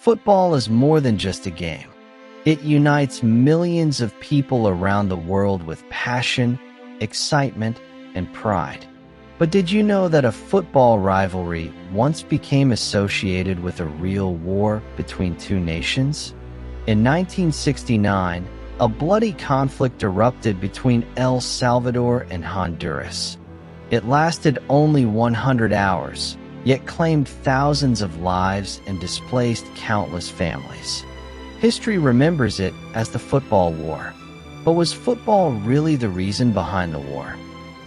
Football is more than just a game. It unites millions of people around the world with passion, excitement, and pride. But did you know that a football rivalry once became associated with a real war between two nations? In 1969, a bloody conflict erupted between El Salvador and Honduras. It lasted only 100 hours, yet claimed thousands of lives and displaced countless families. History remembers it as the Football War. But was football really the reason behind the war?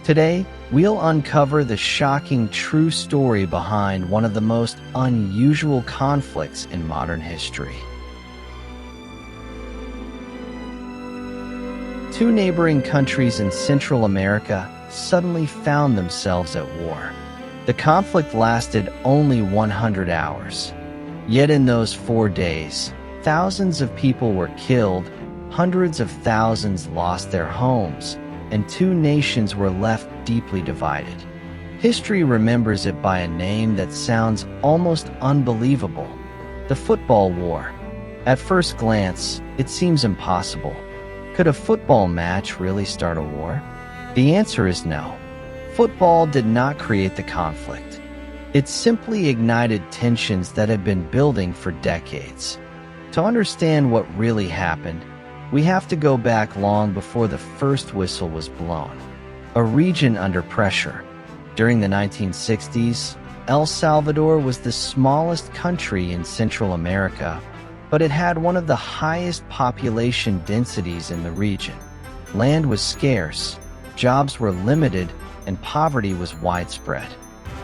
Today, we'll uncover the shocking true story behind one of the most unusual conflicts in modern history. Two neighboring countries in Central America suddenly found themselves at war. The conflict lasted only 100 hours. Yet in those 4 days, thousands of people were killed, hundreds of thousands lost their homes, and two nations were left deeply divided. History remembers it by a name that sounds almost unbelievable: the Football War. At first glance, it seems impossible. Could a football match really start a war? The answer is no. Football did not create the conflict. It simply ignited tensions that had been building for decades. To understand what really happened, we have to go back long before the first whistle was blown. A region under pressure. During the 1960s, El Salvador was the smallest country in Central America, but it had one of the highest population densities in the region. Land was scarce, jobs were limited, and poverty was widespread.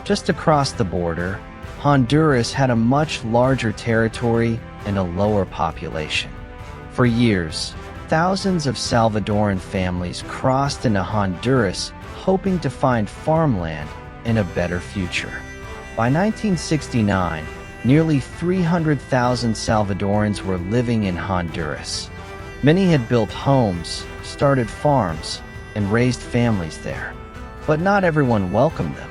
Just across the border, Honduras had a much larger territory and a lower population. For years, thousands of Salvadoran families crossed into Honduras hoping to find farmland and a better future. By 1969, nearly 300,000 Salvadorans were living in Honduras. Many had built homes, started farms, and raised families there. But not everyone welcomed them.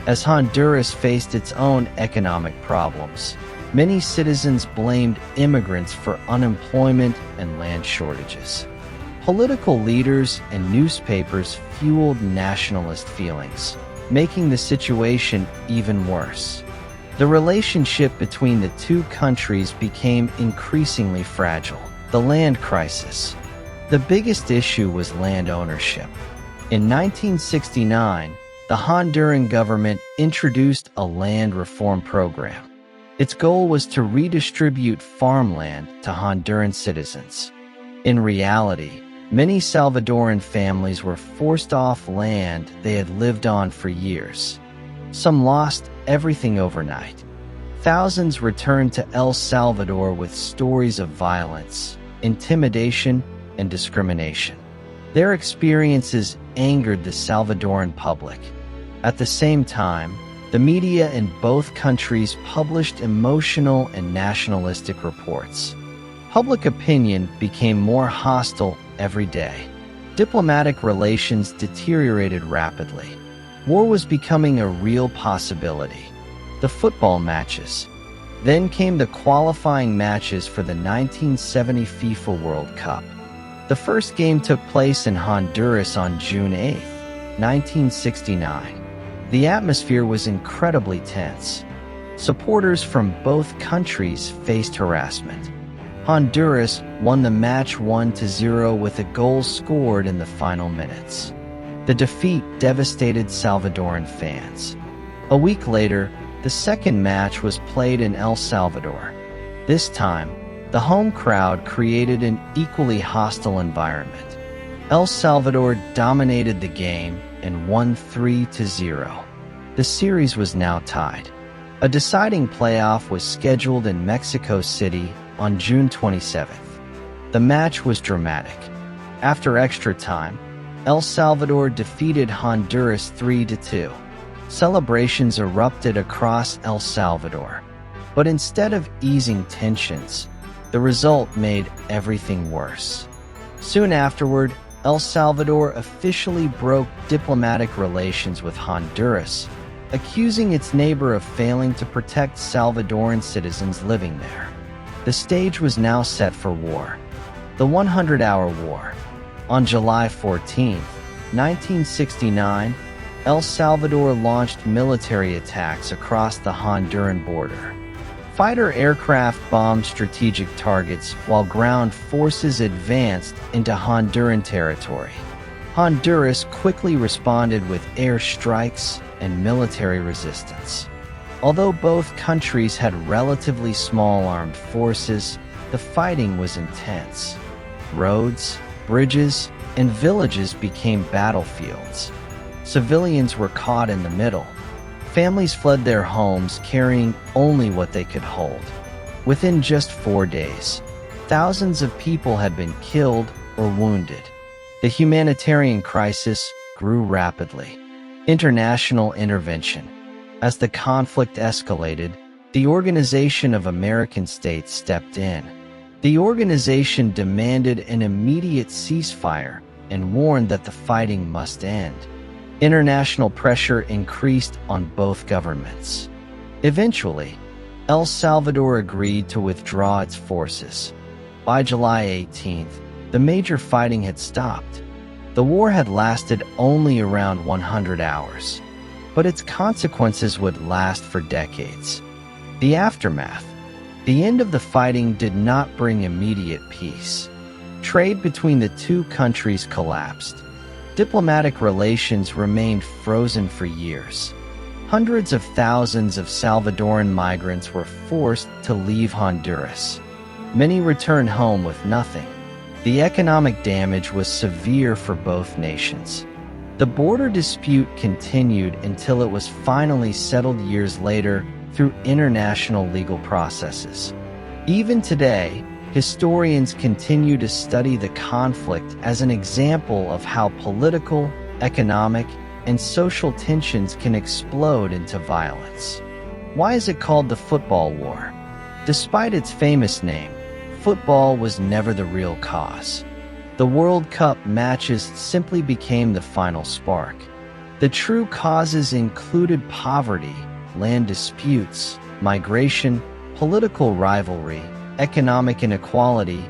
As Honduras faced its own economic problems, many citizens blamed immigrants for unemployment and land shortages. Political leaders and newspapers fueled nationalist feelings, making the situation even worse. The relationship between the two countries became increasingly fragile. The land crisis. The biggest issue was land ownership. In 1969, the Honduran government introduced a land reform program. Its goal was to redistribute farmland to Honduran citizens. In reality, many Salvadoran families were forced off land they had lived on for years. Some lost everything overnight. Thousands returned to El Salvador with stories of violence, intimidation, and discrimination. Their experiences angered the Salvadoran public. At the same time, the media in both countries published emotional and nationalistic reports. Public opinion became more hostile every day. Diplomatic relations deteriorated rapidly. War was becoming a real possibility. The football matches. Then came the qualifying matches for the 1970 FIFA World Cup. The first game took place in Honduras on June 8, 1969. The atmosphere was incredibly tense. Supporters from both countries faced harassment. Honduras won the match 1-0 with a goal scored in the final minutes. The defeat devastated Salvadoran fans. A week later, the second match was played in El Salvador. This time, the home crowd created an equally hostile environment. El Salvador dominated the game and won 3-0. The series was now tied. A deciding playoff was scheduled in Mexico City on June 27th. The match was dramatic. After extra time, El Salvador defeated Honduras 3-2. Celebrations erupted across El Salvador. But instead of easing tensions, the result made everything worse. Soon afterward, El Salvador officially broke diplomatic relations with Honduras, accusing its neighbor of failing to protect Salvadoran citizens living there. The stage was now set for war. The 100-Hour War. On July 14, 1969, El Salvador launched military attacks across the Honduran border. Fighter aircraft bombed strategic targets while ground forces advanced into Honduran territory. Honduras quickly responded with air strikes and military resistance. Although both countries had relatively small armed forces, the fighting was intense. Roads, bridges, and villages became battlefields. Civilians were caught in the middle. Families fled their homes carrying only what they could hold. Within just 4 days, thousands of people had been killed or wounded. The humanitarian crisis grew rapidly. International intervention. As the conflict escalated, the Organization of American States stepped in. The organization demanded an immediate ceasefire and warned that the fighting must end. International pressure increased on both governments. Eventually, El Salvador agreed to withdraw its forces. By July 18th, the major fighting had stopped. The war had lasted only around 100 hours, but its consequences would last for decades. The aftermath. The end of the fighting did not bring immediate peace. Trade between the two countries collapsed. Diplomatic relations remained frozen for years. Hundreds of thousands of Salvadoran migrants were forced to leave Honduras. Many returned home with nothing. The economic damage was severe for both nations. The border dispute continued until it was finally settled years later through international legal processes. Even today, historians continue to study the conflict as an example of how political, economic, and social tensions can explode into violence. Why is it called the Football War? Despite its famous name, football was never the real cause. The World Cup matches simply became the final spark. The true causes included poverty, land disputes, migration, political rivalry, economic inequality,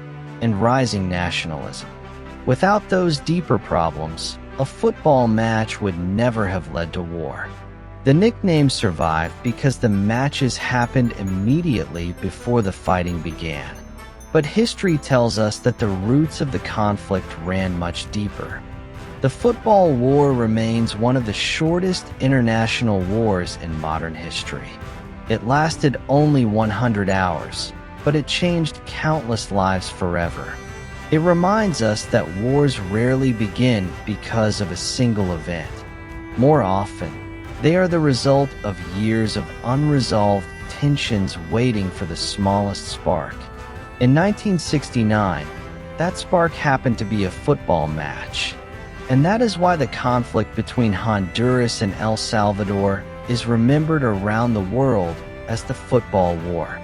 and rising nationalism. Without those deeper problems, a football match would never have led to war. The nickname survived because the matches happened immediately before the fighting began. But history tells us that the roots of the conflict ran much deeper. The Football War remains one of the shortest international wars in modern history. It lasted only 100 hours, but it changed countless lives forever. It reminds us that wars rarely begin because of a single event. More often, they are the result of years of unresolved tensions waiting for the smallest spark. In 1969, that spark happened to be a football match. And that is why the conflict between Honduras and El Salvador is remembered around the world as the Football War.